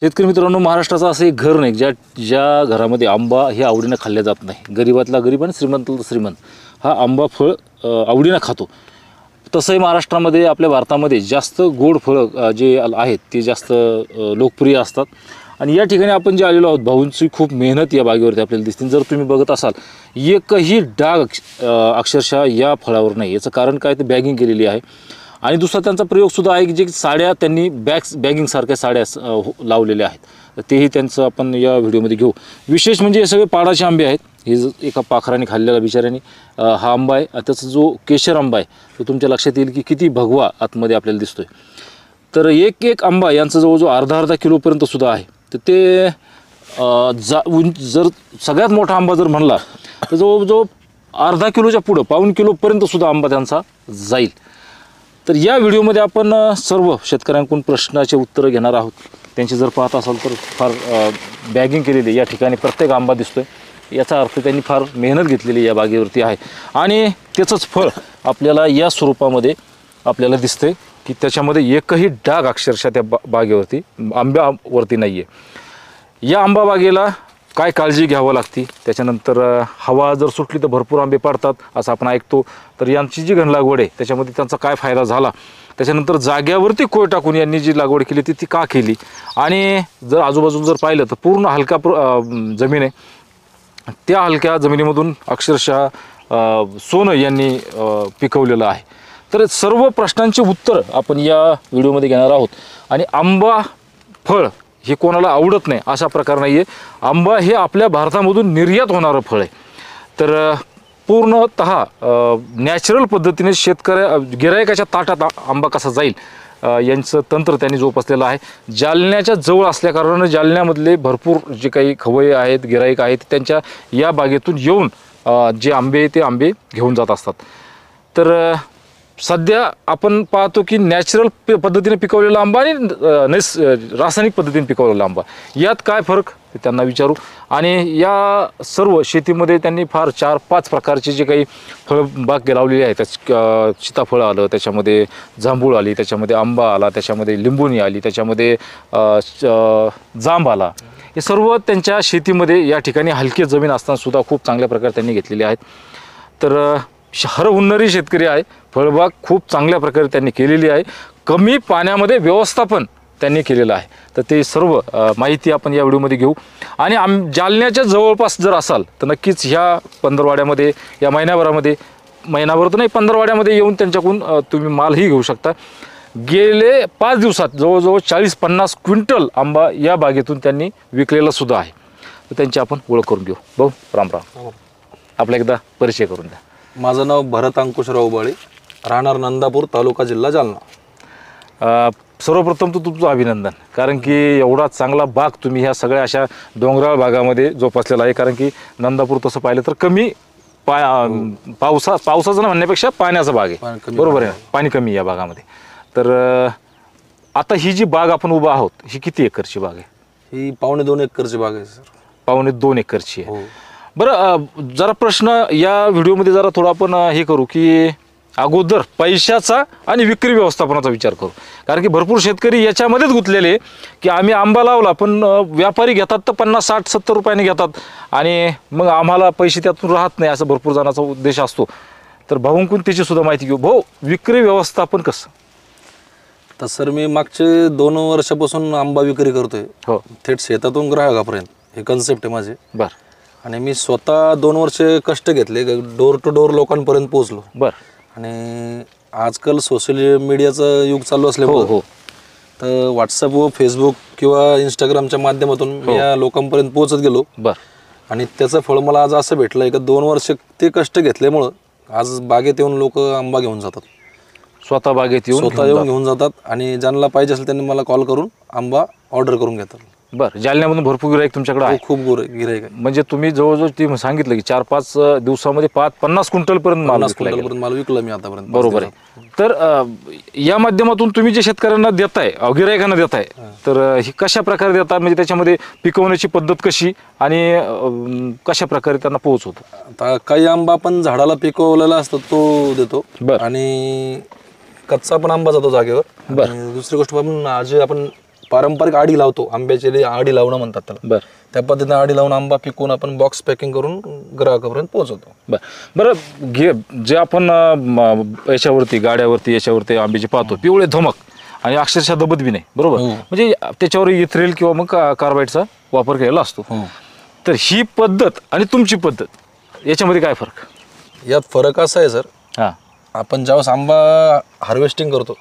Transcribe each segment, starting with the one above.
शेतकरी मित्रांनो, महाराष्ट्राचं असं एक घर नाही ज्या घरामध्ये आंबा हे आवडीनं खाल्ल्या जात नाही. गरीबातला गरीब आणि श्रीमंतातला श्रीमंत हा आंबा फळ आवडीनं खातो. तसंही महाराष्ट्रामध्ये आपल्या भारतामध्ये जास्त गोड फळं जे आहेत ते जास्त लोकप्रिय असतात. आणि या ठिकाणी आपण जे आलेलो आहोत, भाऊंची खूप मेहनत या बागेवरती आपल्याला दिसते. जर तुम्ही बघत असाल, एकही डाग अक्षरशः या फळावर नाही. याचं कारण काय, तर बॅगिंग केलेली आहे. आणि दुसरा त्यांचा प्रयोगसुद्धा आहे की जे साड्या त्यांनी बॅगिंगसारख्या साड्या लावलेल्या आहेत. तर तेही त्यांचं आपण या व्हिडिओमध्ये घेऊ. विशेष म्हणजे हे सगळे पाडाचे आंबे आहेत. हे एका पाखराने खाल्लेला बिचाऱ्याने हा आंबा आहे. त्याचा जो केशर आंबा आहे तो तुमच्या लक्षात येईल की किती भगवा आतमध्ये आपल्याला दिसतोय. तर एक आंबा यांचा जवळजवळ अर्धा किलोपर्यंत सुद्धा आहे. तर ते जर सगळ्यात मोठा आंबा जर म्हणला तर जवळजवळ अर्धा किलोच्या पुढं, पाऊण किलोपर्यंत सुद्धा आंबा त्यांचा जाईल. तर या व्हिडिओमध्ये आपण सर्व शेतकऱ्यांकडून प्रश्नाचे उत्तरं घेणार आहोत. त्यांची जर पाहत असाल तर फार बॅगिंग केलेली या ठिकाणी प्रत्येक आंबा दिसतोय. याचा अर्थ त्यांनी फार मेहनत घेतलेली या बागेवरती आहे. आणि त्याचंच फळ आपल्याला या स्वरूपामध्ये आपल्याला दिसतंय की त्याच्यामध्ये एकही डाग अक्षरशः त्या बागेवरती आंब्यावरती नाही आहे. या आंबा बागेला काय काळजी घ्यावं लागते, त्याच्यानंतर हवा जर सुटली तर भरपूर आंबे पडतात असं आपण ऐकतो. तर यांची जी घनलागवड आहे त्याच्यामध्ये त्यांचा काय फायदा झाला, त्याच्यानंतर जाग्यावरती कोय टाकून यांनी जी लागवड केली ती का केली, आणि जर आजूबाजूला जर पाहिलं तर पूर्ण हलका जमीन आहे. त्या हलक्या जमिनीमधून अक्षरशः सोनं यांनी पिकवलेलं आहे. तर सर्व प्रश्नांची उत्तर आपण या व्हिडिओमध्ये घेणार आहोत. आणि आंबा फळ हे कोणाला आवडत नाही अशा प्रकार नाही आहे. आंबा हे आपल्या भारतामधून निर्यात होणारं फळ आहे. तर पूर्णतः नॅचरल पद्धतीने गिरायकाच्या ताटात आंबा कसा जाईल यांचं तंत्र त्यांनी जोपासलेलं आहे. जालन्याच्या जवळ असल्याकारणानं जालन्यामधले भरपूर जे काही खवय्ये आहेत, गिराईक आहेत, त्यांच्या या बागेतून येऊन जे आंबे ते आंबे घेऊन जात असतात. तर सध्या आपण पाहतो की नॅचरल पद्धतीने पिकवलेला आंबा आणि रासायनिक पद्धतीने पिकवलेला आंबा यात काय फरक ते त्यांना विचारू. आणि या सर्व शेतीमध्ये त्यांनी फार 4-5 प्रकारचे जे काही फळबाग लावलेली आहे. सीताफळ आलं, त्याच्यामध्ये जांभूळ आली, त्याच्यामध्ये आंबा आला, त्याच्यामध्ये लिंबुणी आली, त्याच्यामध्ये जांब आला. हे सर्व त्यांच्या शेतीमध्ये या ठिकाणी हलकी जमीन असताना सुद्धा खूप चांगल्या प्रकारे त्यांनी घेतलेली आहेत. तर हरहुन्नरी शेतकरी आहे. फळबाग खूप चांगल्या प्रकारे त्यांनी केलेली आहे. कमी पाण्यामध्ये व्यवस्थापन त्यांनी केलेलं आहे. तर ते सर्व माहिती आपण या व्हिडिओमध्ये घेऊ. आणि जालन्याच्या जवळपास जर असाल तर नक्कीच ह्या पंधरवाड्यामध्ये या महिनाभर तर नाही 15वाड्यामध्ये येऊन त्यांच्याकडून तुम्ही मालही घेऊ शकता. गेले 5 दिवसात जवळजवळ 40-50 क्विंटल आंबा या बागेतून त्यांनी विकलेला सुद्धा आहे. तर त्यांची आपण ओळख करून घेऊ. भाऊ राम राम, आपला एकदा परिचय करून द्या. माझं नाव भरत अंकुशराव बाळे, राहणार नंदापूर, तालुका जिल्हा जालना. सर्वप्रथम तर तुमचं अभिनंदन, कारण की एवढा चांगला बाग तुम्ही ह्या सगळ्या अशा डोंगराळ भागामध्ये जोपासलेला आहे. कारण की नंदापूर तसं पाहिलं तर कमी पावसाचं म्हणण्यापेक्षा पाण्याचा बाग आहे, बरोबर आहे, पाणी कमी या भागामध्ये. तर आता ही जी बाग आपण उभा आहोत ही किती एकरची बाग आहे? ही 2.25 एकरची बाग आहे सर. 2.25 एकरची आहे. बरं, जरा प्रश्न या व्हिडिओमध्ये जरा थोडा आपण हे करू की अगोदर पैशाचा आणि विक्री व्यवस्थापनाचा विचार करू. कारण की भरपूर शेतकरी याच्यामध्येच गुंतलेले की आम्ही आंबा लावला पण व्यापारी घेतात तर 50, 60, 70 रुपयाने घेतात आणि मग आम्हाला पैसे त्यातून राहत नाही, असं भरपूर जणांचा उद्देश असतो. तर भाऊंकडून त्याची सुद्धा माहिती घेऊ. भाऊ, विक्री व्यवस्थापन कसं? तर सर मी मागचे 2 वर्षापासून आंबा विक्री करतोय. हो, थेट शेतातून ग्राहकापर्यंत हे कन्सेप्ट आहे माझे. बरं. आणि मी स्वतः 2 वर्ष कष्ट घेतले, डोर टू डोर लोकांपर्यंत पोहोचलो. बरं. आणि आजकाल सोशल मीडियाचं युग चालू असल्यामुळे हो, तर व्हॉट्सअप व फेसबुक किंवा इंस्टाग्रामच्या माध्यमातून मी या लोकांपर्यंत पोहोचत गेलो. बरं. आणि त्याचं फळ मला आज असं भेटलं की 2 वर्ष ते कष्ट घेतल्यामुळं आज बागेत येऊन लोक आंबा घेऊन जातात. स्वतः बागेत येऊन घेऊन जातात आणि ज्यांना पाहिजे असेल त्यांनी मला कॉल करून आंबा ऑर्डर करून घेतात. बरं. जालन्यामधून भरपूर गिराईक तुमच्याकडे आहे? खूप गिराईक आहे. म्हणजे तुम्ही जवळजवळ ती सांगितलं की 4-5 दिवसामध्ये 50 क्विंटलपर्यंत माल विकला मी आतापर्यंत. बरोबर आहे. तर या माध्यमातून तुम्ही जे शेतकऱ्यांना देताय, गिरायकांना देताय, तर ही कशा प्रकारे देता, म्हणजे त्याच्यामध्ये पिकवण्याची पद्धत कशी आणि कशा प्रकारे त्यांना पोहोचवतो? आता काही आंबा आपण झाडाला पिकवलेला असतो तो देतो आणि कच्चा पण आंबा जातो जागेवर. दुसरी गोष्ट आपण पारंपरिक आडी लावतो, आंब्याची आडी लावणं म्हणतात त्याला. बरं त्या पद्धतीने आडी लावून आंबा पिकवून आपण बॉक्स पॅकिंग करून ग्राहकापर्यंत पोहोचवतो. बरं जे आपण याच्यावरती गाड्यावरती याच्यावरती आंब्याचे पाहतो पिवळे धमक आणि अक्षरशः दबत बी नाही, बरोबर, म्हणजे त्याच्यावर इथ्रेल किंवा मग कार्बाईडचा वापर केलेला असतो. तर ही पद्धत आणि तुमची पद्धत याच्यामध्ये काय फरक? यात फरक असा आहे सर, हां आपण ज्यावेळेस आंबा हार्वेस्टिंग करतो,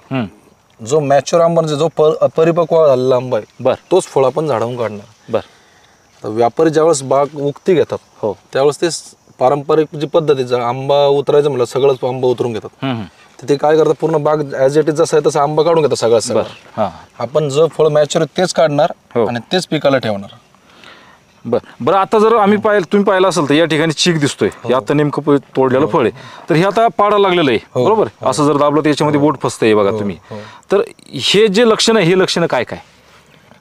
जो मॅच्युअर आंबा म्हणजे जो अपरिपक्व झालेला आंबा आहे बरं तोच फळ आपण झाडावून काढणार. बरं तर व्यापारी ज्यावेळेस बाग उक्ती घेतात हो त्यावेळेस ते पारंपरिक जी पद्धतीचं आंबा उतरायचं म्हटलं सगळंच आंबा उतरून घेतात. तर ते काय करतात, पूर्ण बाग ॲज इट इज जसा आहे तसा आंबा काढून घेतात सगळं. हां आपण जो फळ मॅच्युअर तेच काढणार आणि तेच पिकाला ठेवणार. बरं आता जर आम्ही तुम्ही पाहिलं असेल तर या ठिकाणी चीक दिसतोय, हे आता नेमकं तोडलेलं फळ आहे, तर हे आता पाडा लागलेलं आहे, बरोबर, असं जर दाबलं तर याच्यामध्ये बोट फसतंय बघा तुम्ही. तर हे जे लक्षण आहे, हे लक्षणं काय काय?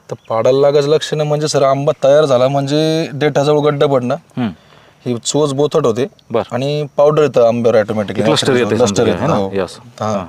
तर पाडायला लागायचं लक्षणं म्हणजे सर, आंबा तयार झाला म्हणजे देठाजवळ गड्डा पडणं, ही चोच बोथट होते आणि पावडर येतं आंब्यावर ऑटोमॅटिकली, क्लस्टर येते.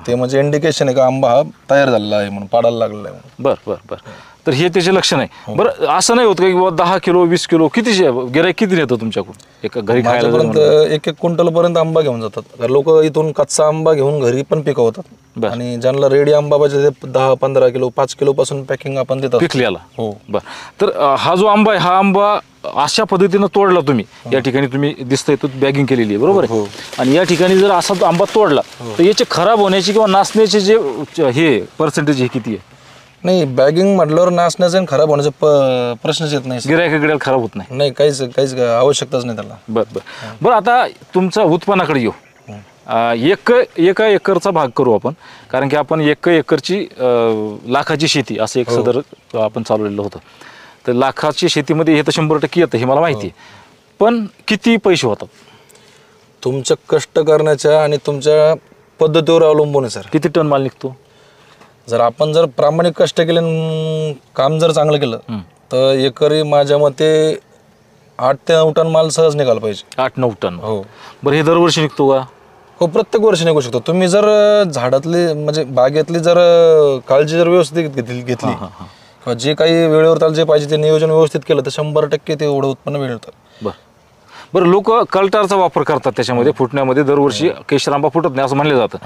ते म्हणजे इंडिकेशन आहे का आंबा हा तयार झालेला आहे म्हणून, पाडायला लागलेला आहे म्हणून. बरं तर हे त्याचे लक्षण आहे. बरं असं नाही होत का की 10 किलो 20 किलो किती गिऱ्हाईक किती नेतं तुमच्याकडून एका घरी खायला? माझ्यापर्यंत 1-1 क्विंटल पर्यंत आंबा घेऊन जातात लोक. इथून कच्चा आंबा घेऊन घरी पण पिकवतात आणि ज्यांना रेडी आंबा पाहिजे ते 10-15 किलो 5 किलो पासून पॅकिंग आपण देतात पिकल्याला. हो बरं. तर हा जो आंबा आहे, हा आंबा अशा पद्धतीनं तोडला तुम्ही, या ठिकाणी तुम्ही दिसतंय तो बॅगिंग केलेली आहे, बरोबर आहे, आणि या ठिकाणी जर असा तो आंबा तोडला तर याचे खराब होण्याची किंवा नासण्याचे जे हे पर्सेंटेज हे किती आहे? नाही, बॅगिंग म्हटल्यावर नासण्याचं आणि खराब होण्याचा प्रश्नच येत नाही. गिऱ्हाईकाकडे खराब होत नाही, काहीच आवश्यकताच नाही त्याला. बरं आता तुमच्या उत्पन्नाकडे येऊ. एका एकरचा भाग करू आपण, कारण की आपण 1 एकरची लाखाची शेती असं एक सदर आपण चालवलेलं होतं. तर लाखाची शेतीमध्ये हे तर 100% येतं, हे मला माहिती आहे, पण किती पैसे होतात? तुमच्या कष्ट करण्याच्या आणि तुमच्या पद्धतीवर अवलंबून आहे सर. किती टन माल निघतो? जर आपण प्रामाणिक कष्ट केले, काम जर चांगलं केलं तर एकरी माझ्या मते 8 ते 9 टन माल सहज निघाला पाहिजे. 8-9 टन? हो. बरं, हे दरवर्षी निघतो का? हो, प्रत्येक वर्षी निघू शकतो. तुम्ही जर झाडातली म्हणजे बागेतली जर काळजी जर व्यवस्थित घेतली किंवा जे काही वेळेवर त्याला जे पाहिजे ते नियोजन व्यवस्थित केलं तर 100% ते एवढं उत्पन्न मिळतं. बरं लोक कल्टारचा वापर करतात त्याच्यामध्ये फुटण्यामध्ये, दरवर्षी केशर आंबा फुटत नाही असं म्हणलं जातं,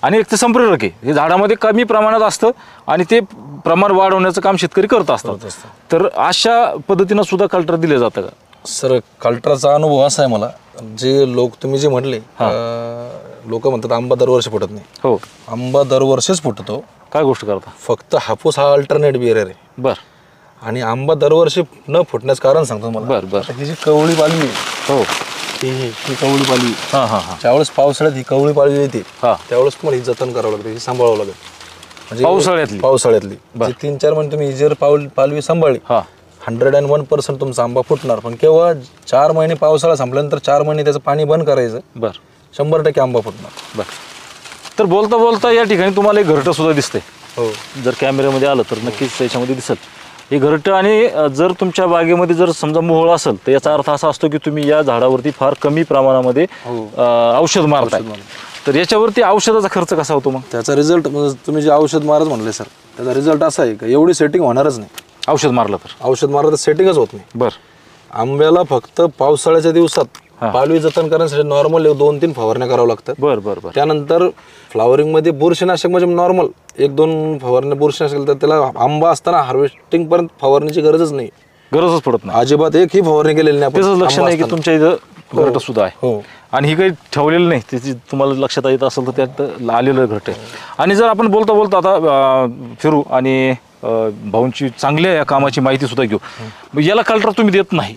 आणि एक ते संप्रेरक आहे, हे झाडामध्ये कमी प्रमाणात असतं आणि ते प्रमाण वाढवण्याचं काम शेतकरी करत असतात. तर अशा पद्धतीनं सुद्धा कल्टर दिले जातं का? सर, कल्टरचा अनुभव असा आहे मला, जे लोक तुम्ही जे म्हटले, लोक म्हणतात आंबा दरवर्षी फुटत नाही. हो, आंबा दरवर्षीच फुटतो. काय गोष्ट करता? फक्त हापूस हा अल्टरनेट बिहेवियर आहे. बरं. आणि आंबा दरवर्षी न फुटण्याचं कारण सांगतो मला. बरं. ही जी कवळी पालवी आहे, हो, ही कवळी पालवी, ज्यावेळेस पावसाळ्यात ही कवळी पालवी येते त्यावेळेस तुम्हाला ही जतन करावं लागतं, ही सांभाळावं लागेल. म्हणजे पावसाळ्यातली 3-4 महिने तुम्ही जर पालवी सांभाळली 101% तुमचा आंबा फुटणार. पण केव्हा 4 महिने पावसाळा संपल्यानंतर 4 महिने त्याचं पाणी बंद करायचं, 100% आंबा फुटणार. तर बोलता बोलता या ठिकाणी तुम्हाला एक घरटं सुद्धा दिसतंय. हो, जर कॅमेऱ्यामध्ये आलं तर नक्कीच त्याच्यामध्ये दिसेल हे घरटं. आणि जर तुमच्या बागेमध्ये जर समजा मोहोळ असेल तर याचा अर्थ असा असतो की तुम्ही या झाडावरती फार कमी प्रमाणामध्ये औषध मारताय. तर याच्यावरती औषधाचा खर्च कसा होतो मग? त्याचा रिझल्ट तुम्ही जे औषध मारत म्हणले सर, त्याचा रिझल्ट असा आहे का एवढी सेटिंग होणारच नाही. औषध मारलं तर सेटिंगच होत नाही. बरं. आंब्याला फक्त पावसाळ्याच्या दिवसात पालवी जतन करण्यासाठी नॉर्मल 2-3 फवारण्या करावं लागतं. बरं. त्यानंतर फ्लावरिंग मध्ये बुरशीनाशक म्हणजे नॉर्मल 1-2 फवारण्या बुरशीनाशक, तर त्याला आंबा असताना हार्वेस्टिंग पर्यंत फवारणीची गरजच पडत नाही अजिबात. एकही फवारणी केलेली नाही. त्याचं लक्षण आहे की तुमच्या इथं घरटं सुद्धा आहे. हो, आणि ही काही ठेवलेलं नाही, त्याची तुम्हाला लक्षात येत असेल तर त्यात आलेलं घरटं आहे. आणि जर आपण बोलता बोलता आता फिरू आणि भाऊंची चांगल्या या कामाची माहिती सुद्धा घेऊ. याला कल्टर तुम्ही देत नाही?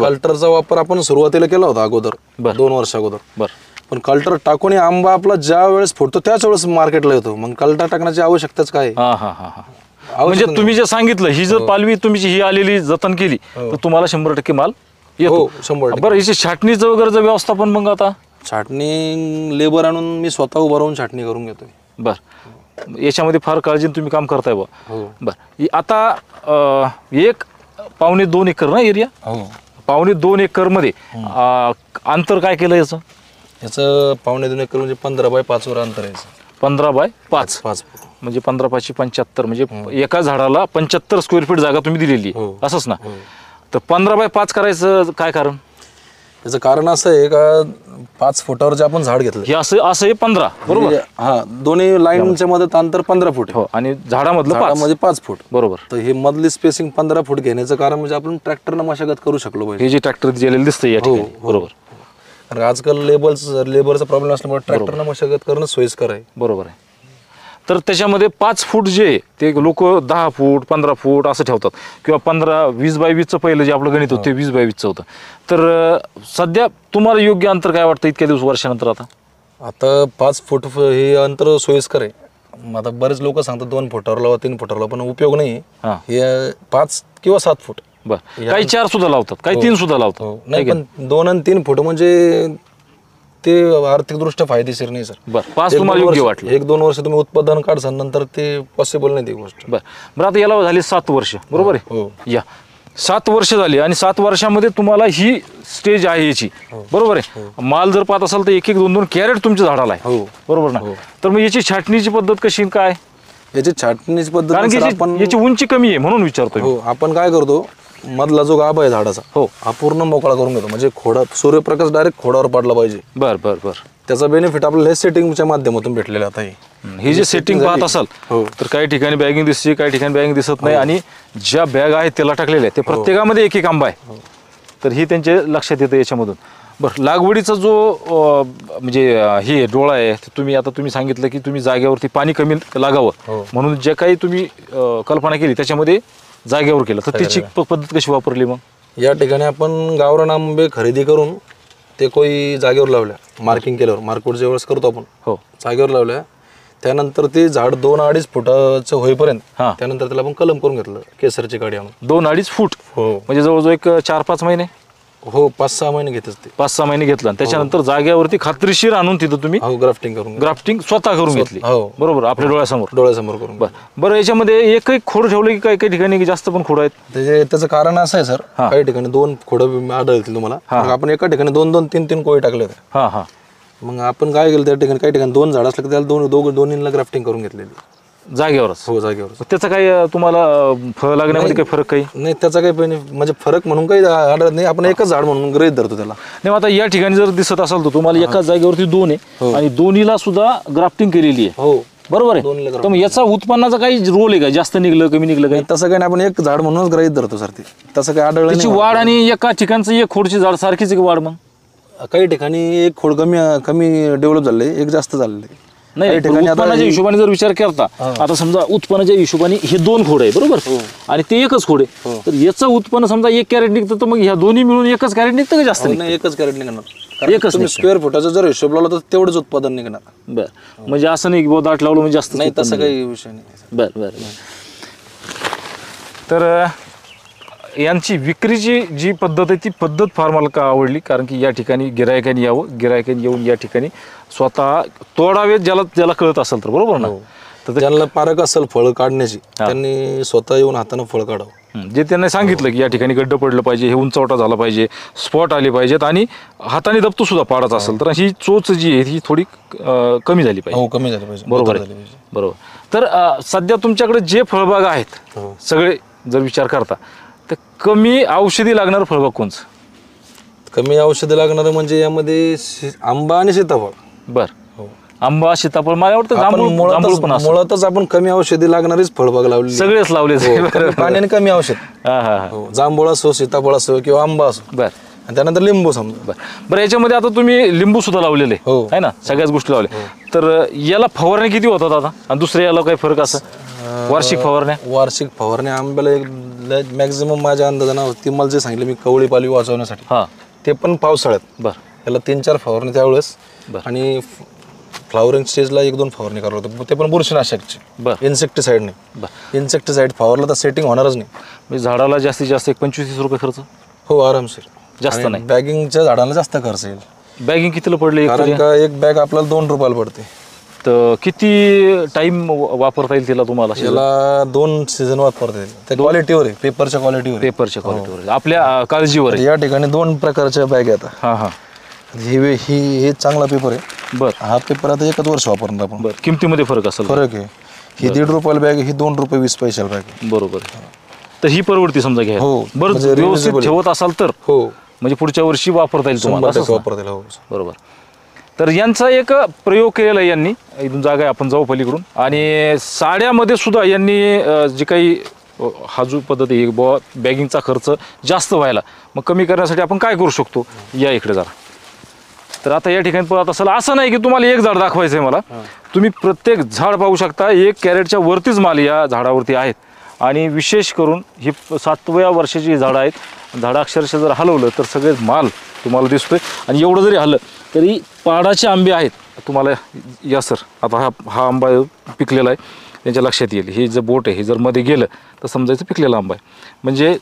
कल्टरचा वापर आपण सुरुवातीला केला होता अगोदर, 2 वर्ष अगोदर. बरं. पण कल्टर टाकून आंबा आपला ज्या वेळेस फुटतो त्याच वेळेस मार्केटला येतो. मग कल्टर टाकण्याची आवश्यकताच काय? म्हणजे तुम्ही जे सांगितलं, ही जर पालवी तुम्ही ही आलेली जतन केली तर तुम्हाला 100% माल येतो. 100%. बरं, याची छाटणीचं वगैरे व्यवस्थापन मग आता? छाटणी लेबर आणून मी स्वतः उभं राहून छाटणी करून घेतोय. बरं, याच्यामध्ये फार काळजीने तुम्ही काम करताय बा. बरं, आता 1-2 एकर ना एरिया? 1.25 एकर मध्ये अंतर काय केलं याचं? 1.25 एकर म्हणजे 15 बाय 5 वर अंतर आहे. 15 बाय 5. म्हणजे 15×5 = 75, म्हणजे एका झाडाला 75 स्क्वेअर फीट जागा तुम्ही दिलेली आहे, असंच ना? तर 15×5 करायचं काय कारण? त्याचं कारण असं आहे का 5 फुटावर जे आपण झाड घेतलं हे असं हे 15 बरोबर. हा, दोन्ही लाईनच्या मध्ये अंतर 15 फूट आहे. हो, आणि झाडामधलं 5. झाडामध्ये 5 फूट बरोबर. तर हे मधली स्पेसिंग 15 फूट घेण्याचं कारण म्हणजे आपण ट्रॅक्टरनं मशागत करू शकलो पाहिजे. हे जे ट्रॅक्टर दिलेलं दिसतं या ठिकाणी, बरोबर. कारण आजकाल लेबरचा प्रॉब्लेम असल्यामुळे ट्रॅक्टरनं मशागत करणं सोयीस्कर आहे. बरोबर आहे. तर त्याच्यामध्ये 5 फूट जे आहे, ते लोक 10 फूट 15 फूट असं ठेवतात, किंवा 15-20×20चं पहिलं जे आपलं गणित होतं ते 20×20चं होतं. तर सध्या तुम्हाला योग्य अंतर काय वाटतं इतक्या वर्षानंतर? आता 5 फूट हे अंतर सोयीस्कर आहे. आता बरेच लोक सांगतात 2 फुटावर लावा 3 फुटावर लावा, पण उपयोग नाही. हे 5 किंवा 7 फूट. बरं, काही 4 सुद्धा लावतात, काही 3 सुद्धा लावतात. नाही, पण 2 आणि 3 फूट म्हणजे ते आर्थिकदृष्ट्या फायदेशीर नाही सर. बरं, 5 तुम्हाला योग्य वाटलं. 1-2 वर्ष तुम्ही उत्पादन काढसान, नंतर ते पॉसिबल नाही ती गोष्ट. बरं, आता याला झाली 7 वर्ष, बरोबर आहे? या 7 वर्ष झाली, आणि 7 वर्षामध्ये तुम्हाला ही स्टेज आहे याची, बरोबर आहे? माल जर पाहत असाल तर 1-1, 2-2 कॅरेट तुमच्या झाडाला आहे, बरोबर ना? तर मग याची छाटणीची पद्धत कशी काय? याची छाटणीची पद्धत कारण की याची उंची कमी आहे म्हणून विचारतो. आपण काय करतो, मधला जो गाभा आहे झाडाचा, हा पूर्ण मोकळा करून घेतो, म्हणजे सूर्यप्रकाश डायरेक्ट खोडावर पडला पाहिजे. बर बर बर. त्याचा बेनिफिट आपल्याला हे सेटिंगच्या माध्यमातून भेटलेला आता. हे जे सेटिंग पाहत असाल तर काही ठिकाणी बॅगिंग दिसते, काही ठिकाणी बॅगिंग दिसत नाही, आणि ज्या बॅग आहेत त्याला टाकलेल्या आहेत ते प्रत्येकामध्ये 1-1 आंबा आहे. तर ही त्यांच्या लक्षात येतं याच्यामधून. बरं, लागवडीचा जो म्हणजे हे डोळा आहे, तुम्ही सांगितलं की तुम्ही जागेवरती पाणी कमी लागावं म्हणून जे काही तुम्ही कल्पना केली त्याच्यामध्ये जागेवर केलं, तर त्याची पद्धत कशी वापरली मग? या ठिकाणी आपण गावरान आंबे खरेदी करून ते कोई जागेवर लावल्या, मार्किंग केल्यावर, मार्कआउट ज्यावेळेस करतो आपण जागेवर लावल्या, त्यानंतर ते झाड 2-2.5 फुटाचं होईपर्यंत त्यानंतर त्याला आपण कलम करून घेतलं केसरची काडी आणून. 2-2.5 फूट म्हणजे जवळजवळ एक 4-5 महिने. 5-6 महिने घेतच ते. 5-6 महिने घेतलं, आणि त्याच्यानंतर जागेवरती खात्रीशीर आणून तिथं तुम्ही ग्राफ्टिंग स्वतः करून घेतली, बरोबर, आपल्या डोळ्यासमोर करून. बरं, याच्यामध्ये एक खोड ठेवलं की काही ठिकाणी जास्त पण खोड आहेत? त्याचं कारण असं आहे सर, काही ठिकाणी 2 खोडं आढळतील तुम्हाला. आपण एका ठिकाणी 2-2, 3-3 कोळी टाकले होते. मग आपण काय केलं, त्या ठिकाणी काही ठिकाणी 2 झाड असलं की त्याला दोन्हीला ग्राफ्टिंग करून घेतलेली जागेवरच. जागेवर. त्याचा काही तुम्हाला फळ लागण्यामध्ये काही फरक काही नाही? त्याचा काही म्हणजे फरक म्हणून काही आढळत नाही. आपण एकच झाड म्हणून गृहीत धरतो त्याला. नाही, आता या ठिकाणी जर दिसत असेल तर तुम्हाला एकाच जागेवरती 2 आहे, आणि दोन्हीला सुद्धा ग्राफ्टिंग केलेली आहे, बरोबर आहे? तर मग याचा उत्पन्नाचा काही रोल आहे का? जास्त निघलं कमी निघलं काही? तसं काही नाही, आपण एक झाड म्हणूनच गृहीत धरतो सर. ते तसं काही आढळलं त्याची वाढ, आणि एका ठिकाणचं एक खोडची झाड सारखीच एक वाढ? मग काही ठिकाणी एक खोड कमी डेव्हलप झालंय, एक जास्त झालेलं. नाही, उत्पन्नाच्या हिशोबाने जर विचार करता, आता समजा उत्पन्नाच्या हिशोबाने हे 2 खोड आहे, बरोबर, आणि ते एकच खोड आहे, तर याचं उत्पन्न समजा 1 कॅरेट निघतं, तर मग ह्या दोन्ही मिळून एकच कॅरेट निघतं का जास्त? नाही, एकच कॅरेट निघणार. एकच स्क्वेअर फुटाचा जर हिशोब लावला तर तेवढंच उत्पादन निघणार. बरं, म्हणजे असं नाही की 8 लावलं म्हणजे जास्त नाही, तसं काही विषय नाही. बरं बरं. तर यांची विक्रीची जी पद्धत आहे ती पद्धत फार मला का आवडली, कारण की या ठिकाणी गिरायकाने येऊन या ठिकाणी स्वतः तोडावेत, ज्याला कळत असेल तर, बरोबर ना? तर ज्यांना पारख असेल फळ काढण्याची, त्यांनी स्वतः येऊन हाताने फळ काढावं. जे त्यांनी सांगितलं की या ठिकाणी गड्डं पडलं पाहिजे, हे उंचवटा झाला पाहिजे, स्पॉट आले पाहिजेत, आणि हाताने दबतो सुद्धा पाडायचा असेल तर ही चोच जी आहे ही थोडी कमी झाली पाहिजे. कमी झाली पाहिजे, बरोबर आहे, बरोबर. तर सध्या तुमच्याकडे जे फळबाग आहेत सगळे जर विचार करता, तर कमी औषधी लागणारं फळबाग कोणचं? कमी औषधी लागणार म्हणजे यामध्ये आंबा आणि सीताफळ. बरं, आंबा, सीताफळ, मला वाटतं जांभूळ पण असं. मुळातच आपण कमी औषधी लागणारीच फळबाग लावली, सगळेच लावले, पाण्याने कमी औषध. जांभूळ असो, सीताफळ असो, किंवा आंबा असो. बरं, आणि त्यानंतर लिंबू समजा. बरं, याच्यामध्ये आता तुम्ही लिंबू सुद्धा लावलेले आहे ना, सगळ्याच गोष्टी लावल्या, तर याला फवारणी किती होतात आता, आणि दुसऱ्या याला काही फरक असं? वार्षिक फवारण्या आंब्याला एक मॅक्झिमम माझ्या अंदाजानं ती मला जे सांगितलं मी, कवळी पालवी वाचवण्यासाठी, ते पण पावसाळ्यात. बरं, याला 3-4 फवारणी त्यावेळेस, आणि फ्लावरिंग स्टेजला 1-2 फवारणी करावं होतं, ते पण बुरशीनाशकची. बरं, इन्सेक्टिसाइड नाही. इन्सेक्टिसाइड फवारलं तर सेटिंग होणारच नाही. म्हणजे झाडाला जास्तीत जास्त 25-30 रुपये खर्च? हो, आरामशीर, जास्त नाही. बॅगिंगच्या झाडाला जास्त खर्च येईल. बॅगिंग कितीला पडले? कारण का एक बॅग आपल्याला 2 रुपयाला पडते. तर किती टाइम वापरता येईल तिला तुम्हाला? याला 2 सीझन वापरता येईल. त्या क्वालिटीवर आहे, पेपरच्या क्वालिटीवर, आपल्या काळजीवर. या ठिकाणी 2 प्रकारच्या बॅग आहेत. हे चांगला पेपर आहे. बरं, हा पेपर आता 1 वर्ष वापरणार आपण. बरं, किमतीमध्ये फरक असेल? फरक आहे. ही 1.5 रुपयाला बॅग, ही 2 रुपये 20 पैशाला बॅग. बरोबर. तर ही परवडती समजा घ्या. हो, बरं म्हणजे व्यवस्थित reusable. ठेवत असाल तर हो, म्हणजे पुढच्या वर्षी वापरता येईल तुम्हाला 100% असंच ना? वापरता येईल. हो. बरोबर. तर यांचा एक प्रयोग केलेला आहे यांनी. इथून जागा आहे, आपण जाऊ पलीकडून. आणि साड्यामध्ये सुद्धा यांनी जी काही हाजू पद्धत आहे बॅगिंगचा खर्च जास्त व्हायला मग कमी करण्यासाठी आपण काय करू शकतो, या इकडे जरा. तर आता या ठिकाणी पाहत असाल, असं नाही की तुम्हाला एक झाड दाखवायचं आहे मला, तुम्ही प्रत्येक झाड पाहू शकता. 1 कॅरेटच्या वरतीच माल या झाडावरती आहेत. आणि विशेष करून ही 7व्या वर्षाची झाडं आहेत. झाडं अक्षरशः जर हलवलं तर सगळे माल तुम्हाला दिसतोय. आणि एवढं जरी हल्लं तरी पाडाचे आंबे आहेत. तुम्हाला या सर आता हा आंबा पिकलेला आहे, त्यांच्या लक्षात येईल. हे जे बोट आहे हे जर मध्ये गेलं तर समजायचं पिकलेला आंबा आहे. म्हणजे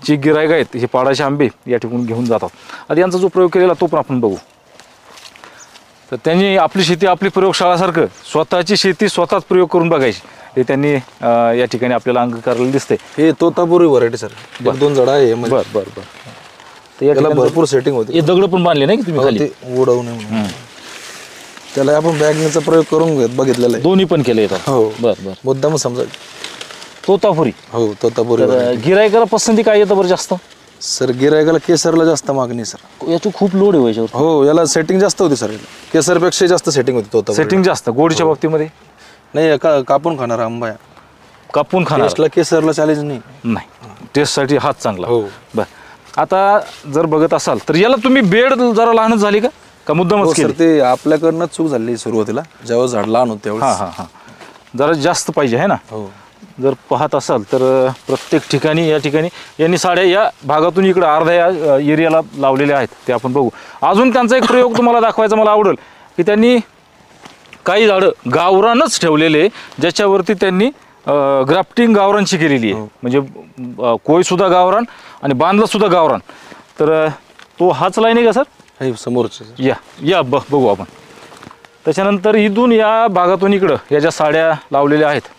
जे गिरायक आहेत हे पाडाचे आंबे या ठिकाणी घेऊन जातात. आता यांचा जो प्रयोग केलेला तो पण आपण बघू. तर त्यांनी आपली शेती आपली प्रयोगशाळासारखं स्वतःची शेती स्वतःच प्रयोग करून बघायची हे त्यांनी या ठिकाणी आपल्याला अंगीकारलेलं दिसते. हे तोतापुरी व्हरायटी सर. 2 झाडं आहे. बरं बरं बरं. तर या त्याला ठिकाणी भरपूर सेटिंग होते. हे दगड पण बांधले नाही की तुम्ही खाली? ते उडवू नये म्हणून. त्याला आपण बॅगिंगचा प्रयोग करून बघितलेला आहे. दोन्ही पण केले येतात. हो. बरं बरं. मुद्दाम समजा. तोतापुरी. हो, तोतापुरी. तर गिरायकाला पसंती काय येतं बरं जास्त? सर गिरायकाला केसरला जास्त मागणी सर. याची खूप लोड आहे याच्यावर. हो, याला सेटिंग जास्त होती सर. केसरपेक्षा जास्त सेटिंग होती तोतापुरी. सेटिंग जास्त गोडीच्या बाबतीमध्ये नाही, कापून खाणार आंबा आहे. कापून खाणार टेस्टला केसरला चॅलेंज नाही. टेस्टसाठी हाच चांगला. हो. बरं. आता जर बघत असाल तर याला तुम्ही बेड जरा लहानच झाली का मुद्दामच हो केली? सर, ते आपल्याकडनं चूक झाली सुरुवातीला, जेव्हा झाड लहान होते हां हां हां. जरा जास्त पाहिजे आहे ना. हो. जर पाहत असाल तर प्रत्येक ठिकाणी या ठिकाणी यांनी साड्या या भागातून इकडं अर्ध्या या एरियाला लावलेल्या आहेत. ते आपण बघू. अजून त्यांचा एक प्रयोग तुम्हाला दाखवायचा मला आवडेल की त्यांनी काही झाडं गावरानच ठेवलेले ज्याच्यावरती त्यांनी ग्राफ्टिंग गावरानची केलेली आहे. म्हणजे कोयसुद्धा गावरान आणि बांधलासुद्धा गावरान. तर तो हाच लाईन आहे का सर? हे समोरचे या बघू आपण. त्याच्यानंतर इथून या भागातून इकडं या ज्या साड्या लावलेल्या आहेत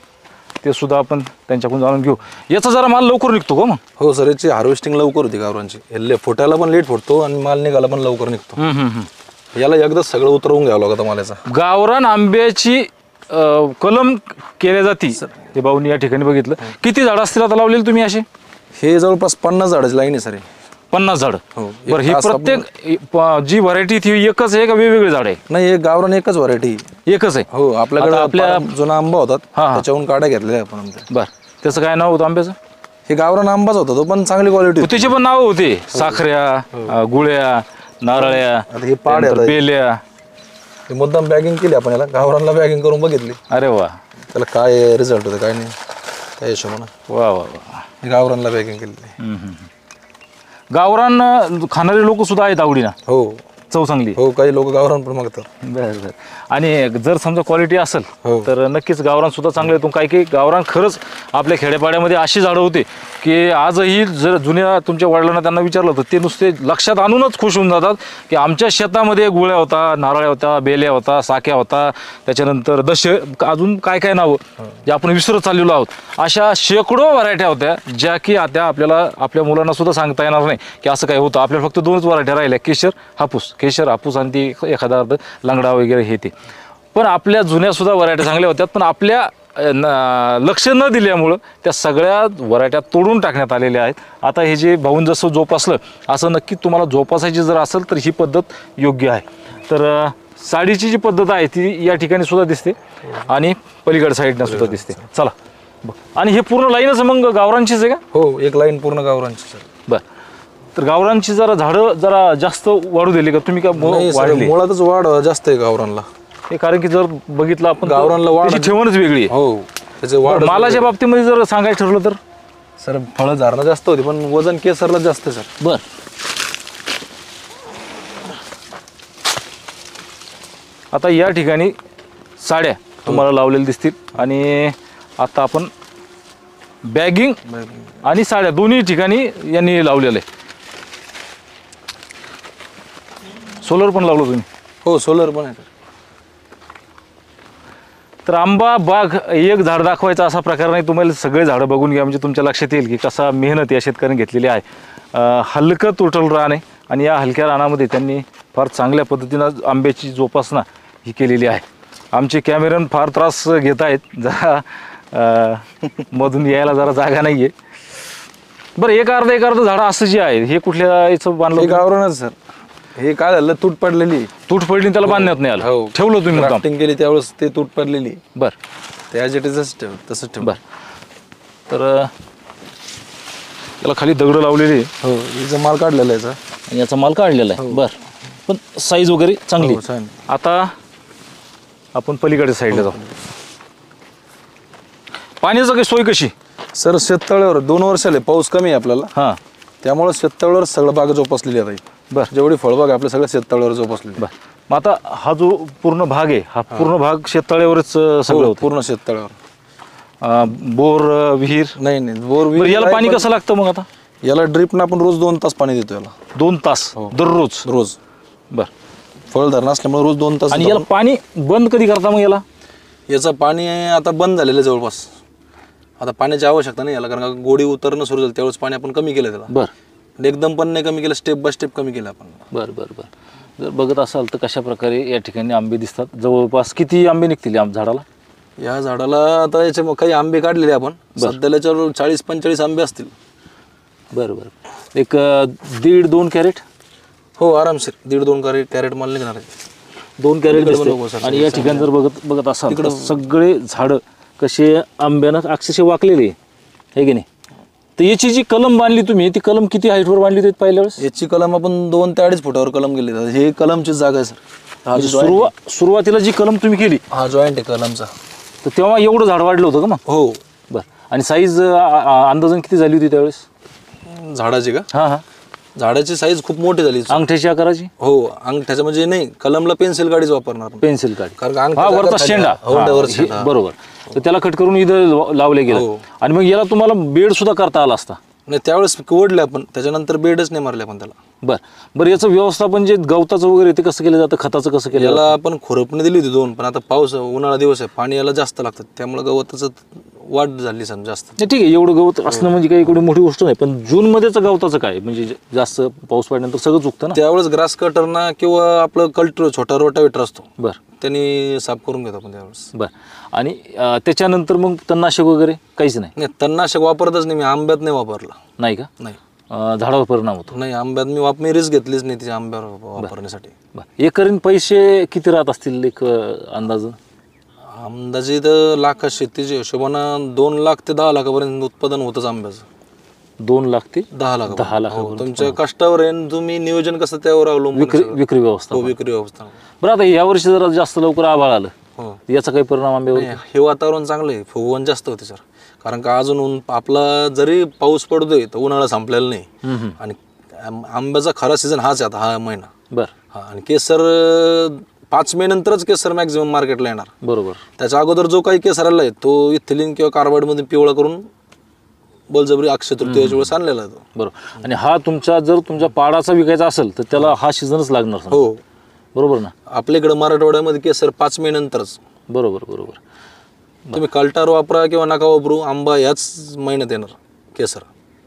ते सुद्धा आपण त्यांच्याकडून जाणून घेऊ. याचा जरा माल लवकर निघतो का मग? हो सर, याची हार्वेस्टिंग लवकर होती गावरांची. फुटायला पण लेट फुटतो आणि माल निघाला पण लवकर निघतो. याला एकदा सगळं उतरवून घ्यावं लागतं मालाचा. गावरान आंब्याची कलम केल्या जाती. ते भाऊनी या ठिकाणी बघितलं. किती झाडं असतील आता लावलेली तुम्ही अशी? हे जवळपास 50 झाडाची लाईन आहे सर. 50 झाडं. हो. बरं, ही प्रत्येक जी व्हरायटी ती एकच आहे का वेगवेगळे झाड आहे? नाही, हे गावरान एकच व्हरायटी. एकच आहे. हो, आपल्याकडे आपल्या जुना आंबा होता हा. त्याच्याहून काड्या घेतल्या आपण. बरं, त्याचं काय नाव होतं आंब्याचं? हे गावरान आंबाच होता, तो पण चांगली क्वालिटी. त्याचे पण नाव होते, साखऱ्या, गुळ्या, नारळ्या, हे पाड त्यानंतर बेल्या. हे मुद्दाम बॅगिंग केली आपण, याला गावरानला बॅगिंग करून बघितली. अरे वा. त्याला काय रिझल्ट होतं काय नाही त्या हिशोबानं वा वा वा. हे गावरानला बॅगिंग केली. गावरान खाणारे लोक सुद्धा आहेत आवडीना. हो, चव चांगली. हो, काही लोक गावरान पण मागतात. बरं बरं. आणि जर समजा क्वालिटी असेल हो. तर नक्कीच गावरान सुद्धा चांगलं येतो. काही काही गावरान खरंच आपल्या खेड्यापाड्यामध्ये अशी झाडं होती की आजही जर जुन्या तुमच्या वडिलांना त्यांना विचारलं तर ते नुसते लक्षात आणूनच खुश होऊन जातात की आमच्या शेतामध्ये गुळ्या होता, नारळ्या होता, बेल्या होता, साक्या होता, त्याच्यानंतर अजून काय काय नावं जे आपण विसरत चाललेलो आहोत. अशा शेकडो व्हरायट्या होत्या ज्या की आता आपल्याला आपल्या मुलांना सुद्धा सांगता येणार नाही की असं काय होतं. आपल्याला फक्त 2च व्हरायट्या राहिल्या, केशर हापूस आणि ती एखादा अर्ध लंगडा वगैरे हे ते. पण आपल्या जुन्या सुद्धा व्हरायट्या चांगल्या होत्या. पण आपल्या लक्ष न दिल्यामुळं त्या सगळ्या व्हरायट्या तोडून टाकण्यात आलेल्या आहेत. आता हे जे भाऊन जसं जोपासलं असं नक्की तुम्हाला जोपासायची जर असेल तर ही पद्धत योग्य आहे. तर साडीची जी पद्धत आहे ती या ठिकाणी सुद्धा दिसते आणि पलीकडे साईडनं सुद्धा दिसते. चला. आणि हे पूर्ण लाईनच मग गावरांचीच आहे का? हो, एक लाईन पूर्ण गावरांची सर. बरं. तर गावरांची जरा झाडं जरा जास्त वाढू दिली का तुम्ही? का वाढली? मुळातच वाढ जास्त आहे गावरानला. हे कारण की जर बघितलं आपण गावरानला वाढ ठेवणच वेगळी आहे. हो, त्याचे वाढ. मालाच्या बाबतीमध्ये जर सांगायचं ठरलं तर सर फळं झारणं जास्त होती पण वजन केसरला जास्त आहे सर. बर. आता या ठिकाणी साड्या तुम्हाला लावलेल्या दिसतील आणि आता आपण बॅगिंग आणि साड्या दोन्ही ठिकाणी यांनी लावलेलं आहे. सोलर पण लावलं तुम्ही? हो, सोलर पण आहे. तर आंबा बाग एक झाड दाखवायचा असा प्रकार नाही. तुम्हाला सगळे झाडं बघून घ्या म्हणजे तुमच्या लक्षात येईल की कसा मेहनत या शेतकऱ्यांनी घेतलेली आहे. हलकं तुटल रान आहे आणि या हलक्या रानामध्ये त्यांनी फार चांगल्या पद्धतीनं आंब्याची जोपासना ही केलेली आहे. आमचे कॅमेरन फार त्रास घेत आहेत जरा मधून यायला जरा जागा नाही आहे. बरं एक अर्ध झाडं असं जे आहे हे कुठल्या याचं बांधलं हे गावरानच सर. हे काय झालं तूट पडलेली. तूट पडली त्याला बांधण्यात नाही आलं. हो. ठेवलं तुम्ही मुद्दाम. ड्राफ्टिंग केली त्यावेळेस ते तूट पडलेली. बरं ते ॲज इट इज तसंच ठेव. बरं तर त्याला खाली दगड लावलेली. हो याचा माल काढलेला याचा आणि याचा माल काढलेला आहे. बरं पण साईज वगैरे चांगली. आता आपण पलीकडे साईडला जाऊ. पाण्याचं काही सोय कशी सर? शेततळ्यावर 2 वर्षाले पाऊस कमी आहे आपल्याला. हां त्यामुळे शेततळ्यावर सगळं बाग जोपासलेली आहे. बरं जेवढी फळबाग आहे आपल्या सगळ्या शेततळ्यावर जोपासलेली. बरं मग आता हा जो पूर्ण भाग आहे हा पूर्ण भाग शेततळ्यावरच सगळं होतं. पूर्ण शेततळ्यावर. बोर विहीर नाही बोर बरं याला पाणी कसं लागतं मग आता? याला ड्रिपनं आपण रोज 2 तास पाणी देतो याला. 2 तास दररोज? रोज. बरं फळ धरणं असल्यामुळे रोज 2 तास. आणि याला पाणी बंद कधी करता मग याला? याचं पाणी आता बंद झालेलं आहे जवळपास. आता पाण्याची आवश्यकता नाही याला, कारण का गोडी उतरणं सुरू झालं त्यावेळेस पाणी आपण कमी केलं त्याला. बरं एकदम पण नाही कमी केलं, स्टेप बाय स्टेप कमी केलं आपण. बरं बरं बरं. जर बघत असाल तर कशा प्रकारे या ठिकाणी आंबे दिसतात. जवळपास किती आंबे निघतील या झाडाला? या झाडाला आता याचे काही आंबे काढलेले आपण सध्याला याच्यावर 40-45 आंबे असतील. बरं बरं. एक 1.5-2 कॅरेट? हो आरामशीर 1.5-2 कॅरेट माल निघणार आहे. 2 कॅरेट. आणि या ठिकाणी जर बघत असाल तर सगळे झाडं कसे आंब्यानं अक्षरशः वाकलेले आहे की नाही. तर याची जी कलम बांधली तुम्ही ती कलम किती हाईटवर बांधली होती पहिल्या वेळेस? याची कलम आपण 2 ते 2.5 फुटावर कलम केली. हे कलमची जागा आहे सर. सुरुवातीला जी कलम तुम्ही केली हा जॉईंट आहे कलमचा. तर तेव्हा एवढं झाड वाढलं होतं का मग? हो. बरं. आणि साईज अंदाजन किती झाली होती त्यावेळेस झाडाची का? हां हां. झाडाची साईज खूप मोठी झाली. अंगठ्याची आकाराची? हो अंगठ्याचं म्हणजे नाही, कलमला पेन्सिल गाडीच वापरणार. पेन्सिल गाडी. कारण वरचा शेंडा. बरोबर. तर त्याला कट करून इथं लावले गेलं. आणि मग याला तुम्हाला बेड सुद्धा करता आला असता? नाही त्यावेळेस वडले आपण, त्याच्यानंतर बेडच नाही मारले आपण त्याला. बरं याचं व्यवस्थापन जे गवताचं वगैरे ते कसं केलं जातं, खताचं कसं केलं? याला आपण खुरपणी दिली होती 2, पण आता पाऊस उन्हाळा दिवस आहे, पाणी याला जास्त लागतं त्यामुळे गवताचं वाढ झाली जास्त. ठीक आहे एवढं गवत असणं म्हणजे काही एवढी मोठी गोष्ट नाही. पण जूनमध्येच गवताचं काय म्हणजे जास्त पाऊस पडल्यानंतर सगळं चुकतं ना. त्यावेळेस ग्रास कटरना किंवा आपलं कल्टर छोटा रोटावेटर असतो. बरं. त्यांनी साफ करून घेतो आपण त्यावेळेस. बरं. आणि त्याच्यानंतर मग तणनाशक वगैरे काहीच नाही? नाही तणनाशक वापरतच नाही मी. आंब्यात नाही वापरला. नाही का? नाही. झाडावर परिणाम होतो? नाही आंब्यात मी रिस्क घेतलीच नाही तिच्या आंब्यावर वापरण्यासाठी. बरं. एकरीन पैसे किती राहत असतील एक अंदाज? अंदाजे तर लाखात शेतीच्या हिशोबानं 2 लाख ते 10 लाखापर्यंत उत्पादन होतच आंब्याचं. 2 लाख ते 10 लाख. 10 लाख. तुमच्या कष्टावर आहे, तुम्ही नियोजन कसं त्यावर अवलंबून. विक्री व्यवस्था. विक्री व्यवस्था. बरं आता यावर्षी जरा जास्त लवकर आभाळ आलं, याचा काही परिणाम आंब्यावर? हे वातावरण चांगलं आहे, फुगवण जास्त होते सर. कारण का अजून आपला जरी पाऊस पडतोय तर उन्हाळा संपलेला नाही. आणि आंब्याचा खरा सीझन हाच आहे आता, हा महिना. बरं. आणि केसर 5 मे नंतरच केसर मॅक्झिमम मार्केटला येणार. बरोबर. त्याच्या अगोदर जो काही केसर आला आहे तो इथिलीन किंवा कार्बाईडमध्ये पिवळा करून बळजबरी अक्षय तृतीयेच्या वेळेस आणलेला आहे तो. बरोबर. आणि हा जर तुमच्या पाडाचा विकायचा असेल तर त्याला हा सीझनच लागणार. हो बरोबर ना. आपल्याकडे मराठवाड्यामध्ये केसर 5 मे नंतरच. बरोबर. तुम्ही कल्टार वापरा किंवा नका वापरू, आंबा याच महिन्यात येणार केसर.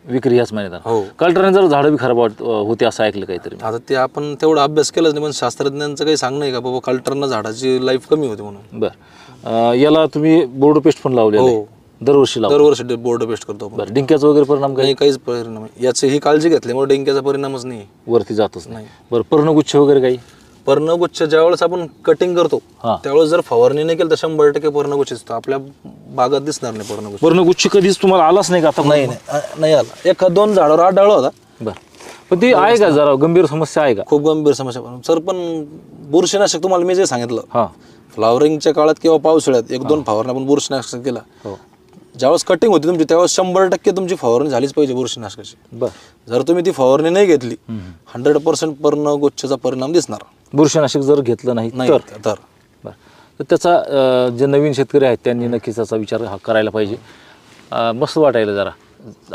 विक्री ह्याच महिन्यात. हो. कल्टरने जर झाडं बी खराब होते असं ऐकलं काहीतरी. आता ते आपण तेवढा अभ्यास केलाच नाही, पण शास्त्रज्ञांचं काही सांगणं आहे का बाबा कल्टरनं झाडाची लाईफ कमी होते म्हणून. बरं. याला तुम्ही बोर्ड पेस्ट पण लावले? हो दरवर्षी बोर्ड पेस्ट करतो. बरं. डिंक्याचा वगैरे परिणाम काही? काहीच परिणाम नाही याची ही काळजी घेतल्यामुळे डिंक्याचा परिणामच नाही, वरती जातच नाही. बरं. पर्णगुच्छ वगैरे काही? पर्णगुच्छ ज्यावेळेस आपण कटिंग करतो त्यावेळेस जर फवारणी नाही केली तर 100% पर्णगुच्छ दिसतो. आपल्या बागात दिसणार नाही पर्णगुच्छ. पर्णगुच्छ कधीच तुम्हाला आलाच नाही का आता? नाही आला. 1-2 झाडावर आढळला होता. बरं. पण ती आहे का जरा गंभीर समस्या आहे का? खूप गंभीर समस्या सर. पण बुरशीनाशक तुम्हाला मी जे सांगितलं, फ्लॉवरिंगच्या काळात किंवा पावसाळ्यात 1-2 फवारणी आपण बुरशीनाशक केला, ज्यावेळेस कटिंग होती तुमची त्यावेळेस 100% तुमची फवारणी झालीच पाहिजे बुरशीनाशकाची. जर तुम्ही ती फवारणी नाही घेतली 100% पर्णगुच्छाचा परिणाम दिसणार. बुरशीनाशक जर घेतलं नाही तर. बरं. तर त्याचा जे नवीन शेतकरी आहेत त्यांनी नक्कीच त्याचा विचार करायला पाहिजे. मस्त वाटायला जरा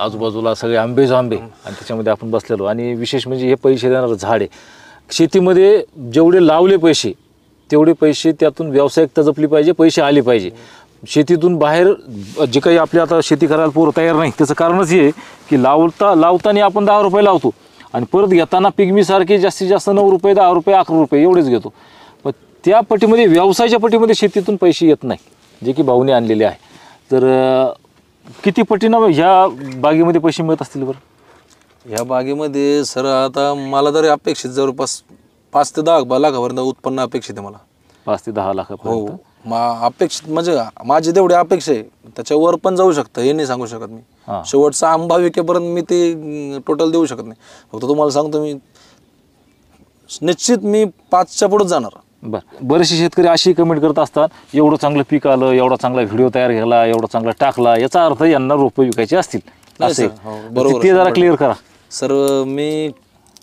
आजूबाजूला सगळे आंबे आणि त्याच्यामध्ये आपण बसलेलो. आणि विशेष म्हणजे हे पैसे देणारं झाड आहे. शेतीमध्ये जेवढे लावले पैसे तेवढे पैसे त्यातून व्यावसायिकता जपली पाहिजे, पैसे आले पाहिजे. शेतीतून बाहेर जे काही आपल्या आता शेती करायला पोरं तयार नाही त्याचं कारणच हे की लावताना आपण 10 रुपये लावतो आणि परत घेताना पिगमीसारखे जास्तीत जास्त 9 रुपये 10 रुपये 11 रुपये एवढेच घेतो. पण त्या पटीमध्ये व्यवसायाच्या पटीमध्ये शेतीतून पैसे येत नाही जे की भाऊने आणलेले आहे. तर किती पटीनं ह्या बागेमध्ये पैसे मिळत असतील बरं? ह्या बागेमध्ये सर आता मला तरी अपेक्षित जवळपास 5 ते 10 लाखापर्यंत उत्पन्न अपेक्षित आहे मला. 5 ते 10 लाखापर्यंत. अपेक्षित म्हणजे माझी तेवढी अपेक्षा आहे, त्याच्यावर पण जाऊ शकतं हे नाही सांगू शकत मी. शेवटचा आंबा विकेपर्यंत मी ते टोटल देऊ शकत नाही. फक्त तुम्हाला सांगतो मी निश्चित मी 5च्या पुढेच जाणार. बरं, बरेचसे शेतकरी अशी कमेंट करत असतात, एवढं चांगलं पीक आलं, एवढा चांगला व्हिडिओ तयार केला, एवढा चांगला टाकला, याचा अर्थ यांना रोपं विकायचे असतील. असे बरोबर, ते जरा क्लिअर करा. सर मी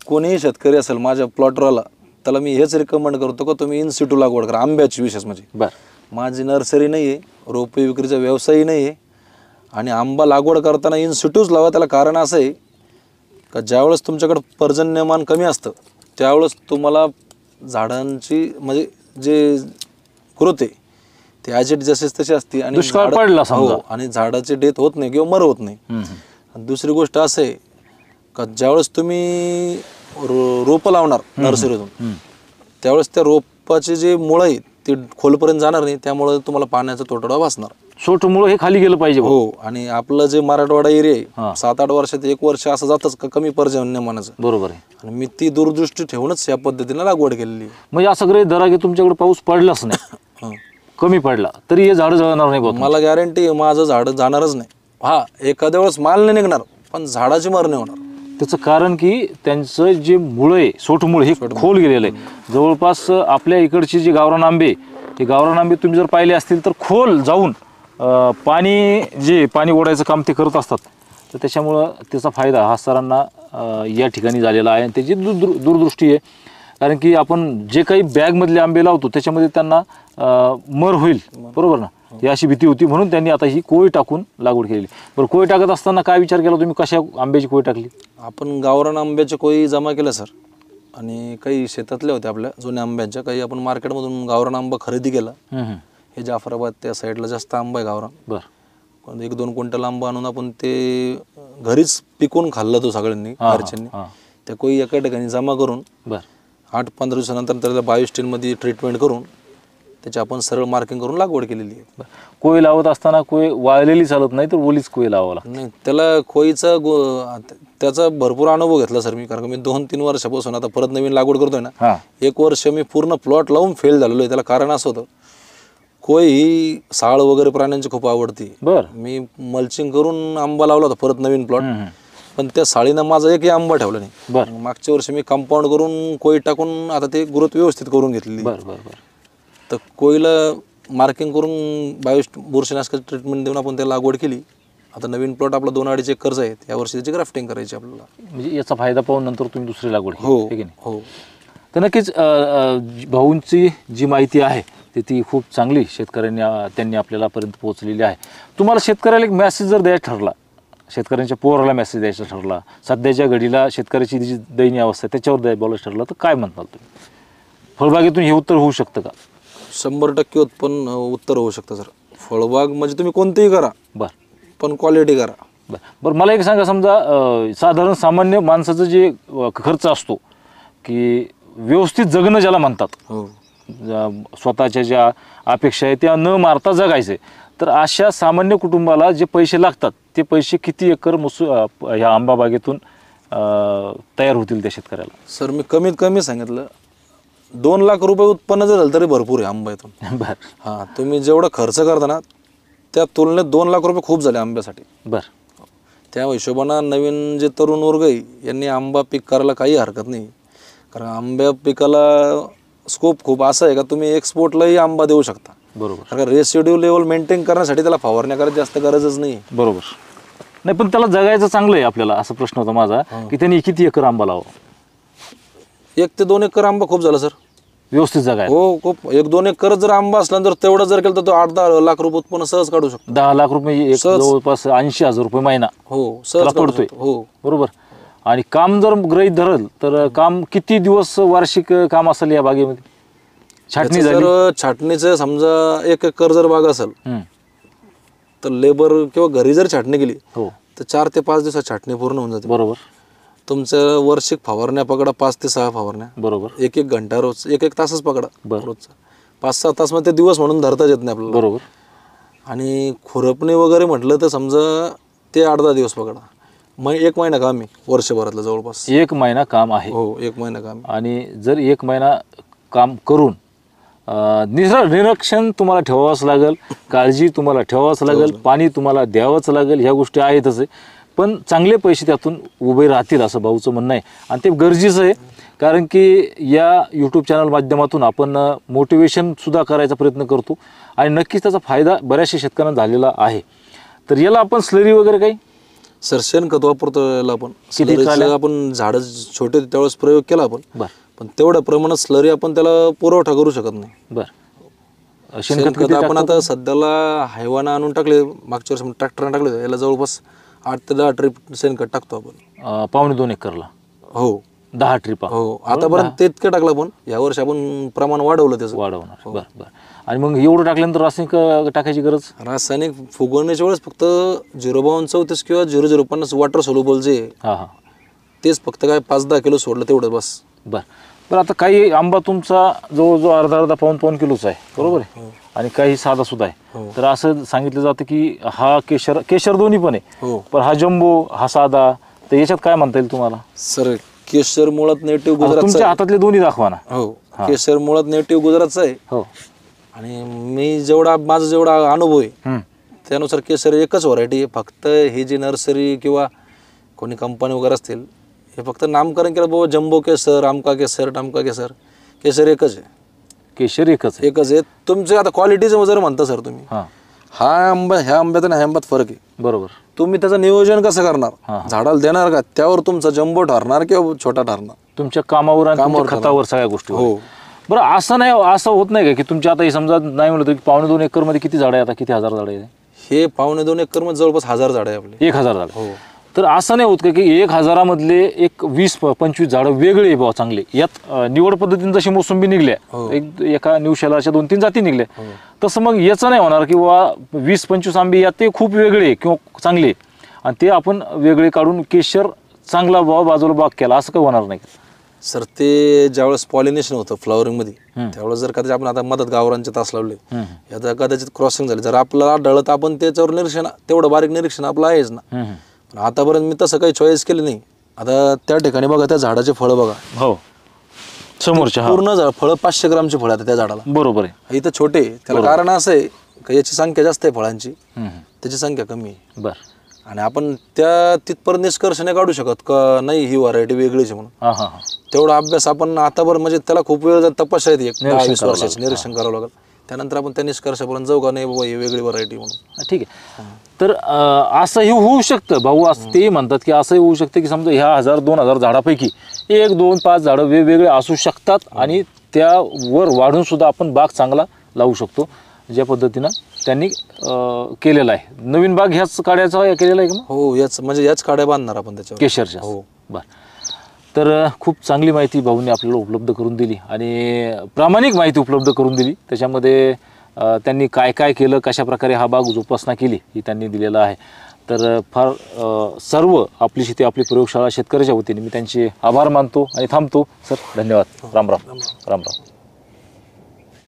कोणीही शेतकरी असेल माझ्या प्लॉटवरला त्याला मी हेच रिकमेंड करतो का तुम्ही इन सिटू लागवड करा, आंब्याची विशेष म्हणजे. बरं, माझी नर्सरी नाही आहे, रोपे विक्रीचा व्यवसायही नाही आहे, आणि आंबा लागवड करताना इन सिटूच लावा. त्याला कारण असं आहे का ज्यावेळेस तुमच्याकडं पर्जन्यमान कमी असतं त्यावेळेस तुम्हाला झाडांची म्हणजे जे ग्रोथ आहे ते ॲज इट जसेच तशी असते, आणि दुष्काळ पडला समजा आणि झाडाचे डेथ होत नाही किंवा मर होत नाही. आणि दुसरी गोष्ट असं आहे का ज्यावेळेस तुम्ही रोपं लावणार नर्सरीतून त्यावेळेस त्या रोपाचे जे मुळं आहे ते खोलपर्यंत जाणार नाही, त्यामुळे तुम्हाला पाण्याचा तुटवडा वाचणार. छोटं मुळं हे खाली गेलं पाहिजे. हो, आणि आपलं जे मराठवाडा एरिया आहे 7-8 वर्षात 1 वर्ष असं जातच का कमी पर्जन्यमानाचं. बरोबर आहे. आणि मी ती दूरदृष्टी ठेवूनच या पद्धतीने लागवड केलेली आहे. म्हणजे असं सगळे धरा की तुमच्याकडे पाऊस पडलाच नाही, कमी पडला तरी हे झाडं जळणार नाही बघ. मला गॅरंटी आहे माझं झाड जाणारच नाही. हा, एखाद्या वेळेस माल नाही निघणार पण झाडाची मर नाही होणार. त्याचं कारण की त्यांचं जे मुळं आहे, सोटमुळं हे खोल गेलेलं आहे. जवळपास आपल्या इकडची जी गावरान आंबे, ते गावरान आंबे तुम्ही जर पाहिले असतील तर खोल जाऊन पाणी ओढायचं काम ते करत असतात. तर त्याच्यामुळं त्याचा फायदा हा सरांना या ठिकाणी झालेला आहे. आणि त्याची दूरदृष्टी आहे, कारण की आपण जे काही बॅगमधले आंबे लावतो त्याच्यामध्ये त्यांना मर होईल, बरोबर ना, ही अशी भीती होती. म्हणून त्यांनी आता ही कोळी टाकून लागवड केलेली. बरं, कोळी टाकत असताना काय विचार केला तुम्ही, कशा आंब्याची कोळी टाकली? आपण गावरान आंब्याचे कोळी जमा केलं सर, आणि काही शेतातल्या होत्या आपल्या जुन्या आंब्यांच्या, काही आपण मार्केटमधून गावरान आंबा खरेदी केला. हे जाफराबाद त्या साईडला जास्त आंबा आहे गावरान. पण 1-2 क्विंटल आंबा आणून आपण ते घरीच पिकवून खाल्ला तो सगळ्यांनी, घरच्यांनी. त्या कोळी एका ठिकाणी जमा करून 8-15 दिवसानंतर त्याला बायोस्टीनमध्ये ट्रीटमेंट करून त्याची आपण सरळ मार्किंग करून लागवड केलेली आहे. कोळी लावत असताना कोळी वाळलेली चालत नाही, तर ओलीच कोळी लावावं लागतं. नाही, त्याला कोळीचा त्याचा भरपूर अनुभव घेतला सर मी, कारण मी 2-3 वर्षापासून आता परत नवीन लागवड करतोय ना. 1 वर्ष मी पूर्ण प्लॉट लावून फेल झालेलो आहे. त्याला कारण असं होतं, कोळी ही साळ वगैरे प्राण्यांची खूप आवडती. मी मल्चिंग करून आंबा लावला होता परत नवीन प्लॉट, पण त्या साळीनं माझा एकही आंबा ठेवला नाही. मागच्या वर्षी मी कंपाऊंड करून कोळी टाकून आता ते ग्रोथ व्यवस्थित करून घेतलेली. तर कोळीला मार्किंग करून बुरशीनाशकाची ट्रीटमेंट देऊन आपण त्याला लागवड केली. आता नवीन प्लॉट आपला 2-2.5 एकरचा आहे, यावर्षी त्याची ग्राफ्टिंग करायची आपल्याला. म्हणजे याचा फायदा पाहून नंतर तुम्ही दुसरी लागवड केली. हो. तर नक्कीच भाऊंची जी माहिती आहे ती खूप चांगली त्यांनी आपल्यालापर्यंत पोहोचलेली आहे. तुम्हाला शेतकऱ्याला एक मेसेज जर द्यायचा ठरला, शेतकऱ्यांच्या पोराला मेसेज द्यायचा ठरला, सध्याच्या घडीला शेतकऱ्याची जी दयनीय अवस्था आहे त्याच्यावर बोलायचं ठरलं, तर काय म्हणताल तुम्ही? फळबागेतून हे उत्तर होऊ शकतं का? 100% उत्तर होऊ शकतं सर. फळबाग म्हणजे तुम्ही कोणतेही करा, पण क्वालिटी करा. बरं, मला एक सांगा, समजा साधारण सामान्य माणसाचं जे खर्च असतो की व्यवस्थित जगणं ज्याला म्हणतात, स्वतःच्या ज्या अपेक्षा आहे त्या न मारता जगायचे, तर अशा सामान्य कुटुंबाला जे पैसे लागतात ते पैसे किती एकर ह्या आंबा बागेतून तयार होतील त्या शेतकऱ्याला? सर मी कमीत कमी सांगितलं 2 लाख रुपये उत्पन्न जर झालं तरी भरपूर आहे आंब्यातून. हां, तुम्ही जेवढा खर्च करता ना त्या तुलनेत 2 लाख रुपये खूप झाले आंब्यासाठी. त्या हिशोबानं नवीन जे तरुण वर्ग आहे यांनी आंबा पीक करायला काही हरकत नाही, कारण आंब्या पिकाला स्कोप खूप असा आहे का तुम्ही एक्सपोर्टलाही आंबा देऊ शकता. कारण रेसिड्यू लेवल मेंटेन करण्यासाठी त्याला फवारण्या करायची जास्त गरजच नाही. नाही, पण त्याला जगायचं चांगलं आहे आपल्याला, असा प्रश्न होता माझा की त्यांनी किती एकर आंबा लावा? 1 ते 2 एकर आंबा खूप झाला सर, व्यवस्थित जगाय. हो, खूप. 1-2 एकर जर आंबा असला तर तेवढं जर केलं तर तो 8-10 लाख रुपये उत्पन्न सहज काढू शकतो. 10 लाख रुपये जवळपास 80,000 रुपये महिना. हो, सहज पडतोय. बरोबर. आणि काम जर गृहीत धरल तर काम किती दिवस वार्षिक काम असेल या बागेमध्ये? छाटणी झाली, छाटणीचं समजा 1 एकर जर बाग असेल तर लेबर किंवा घरी जर छाटणी केली तर 4 ते 5 दिवसात छाटणी पूर्ण होऊन जाते. बरोबर. तुमचं वार्षिक फवारण्या पकडा 5 ते 6 फवारण्या. 1-1 घंटा रोज, 1-1 तासच पकडा रोजचा. 5-6 तास मग ते दिवस म्हणून धरताच येत नाही आपल्याला. बरोबर. आणि खुरपणी वगैरे म्हटलं तर समजा ते 8-10 दिवस पकडा. मग 1 महिना काम आहे वर्षभरातलं जवळपास. 1 महिना काम आहे. हो 1 महिना काम आहे. आणि जर 1 महिना काम करून निरीक्षण तुम्हाला ठेवावंच लागेल, काळजी तुम्हाला ठेवावंच लागेल, पाणी तुम्हाला द्यावंच लागेल, ह्या गोष्टी आहेतच आहे. पण चांगले पैसे त्यातून उभे राहतील असं भाऊचं म्हणणं आहे. आणि ते गरजेचं आहे, कारण की या यूट्यूब चॅनल माध्यमातून आपण मोटिवेशनसुद्धा करायचा प्रयत्न करतो आणि नक्कीच त्याचा फायदा बऱ्याचशा शेतकऱ्यांना झालेला आहे. तर याला आपण स्लरी वगैरे काही सर शेणखत वापरतो याला आपण. स्लरीचं आपण झाडं छोटे होते त्यावेळेस प्रयोग केला आपण. बरं. पण तेवढ्या प्रमाणात स्लरी आपण त्याला पुरवठा करू शकत नाही. बरं. शेणखत आपण आता सध्याला हैवाना आणून टाकले, मागच्या वर्षी ट्रॅक्टरने टाकले, याला जवळपास 8 ते 10 ट्रिप शेणखत टाकतो आपण. 1.25 एकरला. हो 10 ट्रिपा. हो आतापर्यंत ते इतकं टाकलं, पण यावर्षी आपण प्रमाण वाढवलं त्याचं. वाढवणार. बरं बरं. आणि मग एवढं टाकल्यानंतर रासायनिक टाकायची गरज? रासायनिक फुगवण्याच्या वेळेस फक्त 0.52 किंवा 0.050 वॉटर सोल्युबल जे तेच फक्त काय 5-10 किलो सोडलं तेवढं बस. बरं बरं. आता काही आंबा तुमचा जवळजवळ अर्धा पाऊण किलोचा आहे, बरोबर आहे, आणि काही साधा सुद्धा आहे. तर असं सांगितलं जातं की हा केशर दोन्ही पण आहे, पण हा जम्बो हा साधा, तर याच्यात काय म्हणता येईल तुम्हाला? सर केशर मुळात नेटिव्ह गुजरात. तुमच्या हातातले दोन्ही दाखवा ना. हो केशर मुळात नेटिव्ह गुजरातचा आहे. हो. आणि माझा जेवढा अनुभव आहे त्यानुसार केशर एकच व्हरायटी आहे. फक्त ही जी नर्सरी किंवा कोणी कंपनी वगैरे असतील हे फक्त नामकरण केलं बाबा जम्बो केसर, आमका केसर, टामका केसर. केसर एकच आहे. केशर एकच आहे. तुमचे आता क्वालिटीचं जर म्हणता सर तुम्ही, हा आंबा ह्या आंब्यात आणि ह्या आंब्यात फरक आहे. बरोबर. तुम्ही त्याचं नियोजन कसं करणार, झाडाला देणार का, त्यावर तुमचा जम्बो ठरणार किंवा छोटा ठरणार. तुमच्या कामावर आणि खतावर सगळ्या गोष्टी. हो. बरं असं होत नाही का की तुमच्या आता हे समजा नाही म्हणलं तर 1.25 एकरमध्ये किती झाडं आहे, आता किती हजार झाडं आहे? हे 1.25 एकरमध्ये जवळपास 1000 झाडं आहे आपले. 1000 झाडं. हो. तर असं नाही होत का की 1000मधले एक 20-25 झाडं वेगळे बाबा चांगले, यात निवड पद्धतीने जशी मोसंबी निघल्या, एका निवशालाच्या 2-3 जाती निघल्या, तसं मग याचं नाही होणार की बाबा 20-25 आंबे यात ते खूप वेगळे किंवा चांगले आणि ते आपण वेगळे काढून केशर चांगला बाजूला बाग केला, असं काही होणार नाही? सर ते ज्यावेळेस पॉलिनेशन होतं फ्लॉवरिंगमध्ये, त्यावेळेस जर कदाचित आपण आता मदत गावरांचे तास लावले, याचा कदाचित क्रॉसिंग झाले, जर आपल्याला आढळलं तर आपण त्याच्यावर निरीक्षण, तेवढं बारीक निरीक्षण आपलं आहेच ना. आतापर्यंत मी तसं काही चॉईस केलं नाही. आता त्या ठिकाणी बघा त्या झाडाचे फळं बघा. हो समोरच्या पूर्ण फळं 500 ग्रामचे फळं आता त्या झाडाला. बरोबर आहे. इथं छोटे, त्याला कारण असं आहे की याची संख्या जास्त आहे फळांची, त्याची संख्या कमी आहे. बरं. आणि आपण तिथपर्यंत निष्कर्ष नाही काढू शकत का नाही ही व्हरायटी वेगळीच आहे म्हणून. तेवढा अभ्यास आपण आतापर्यंत म्हणजे त्याला खूप वेळ तपस्या येते, 10-20 वर्षाचे निरीक्षण करावं लागेल. त्यानंतर आपण त्या निष्कर्षापर्यंत जाऊ का नाही बाबा ही वेगळी व्हरायटी म्हणून. ठीक आहे. तर असंही होऊ शकतं भाऊ, असं ते म्हणतात की असंही होऊ शकतं की समजा ह्या 1000-2000 झाडापैकी 1-2-5 झाडं वेगवेगळे असू शकतात आणि त्यावर वाढून सुद्धा आपण बाग चांगला लावू शकतो, ज्या पद्धतीनं त्यांनी केलेलं आहे. नवीन बाग ह्याच काड्याचा केलेला आहे का? हो याच काड्या बांधणार आपण त्याच्यावर केशरच्या. हो बरं. तर खूप चांगली माहिती भाऊंनी आपल्याला उपलब्ध करून दिली आणि प्रामाणिक माहिती उपलब्ध करून दिली. त्याच्यामध्ये त्यांनी काय काय केलं, कशा प्रकारे हा बाग जोपासना केली ही त्यांनी दिलेलं आहे. तर फार सर्व आपली शेती आपली प्रयोगशाळा शेतकऱ्याच्या वतीने मी त्यांचे आभार मानतो आणि थांबतो. सर धन्यवाद. राम राम. राम राम.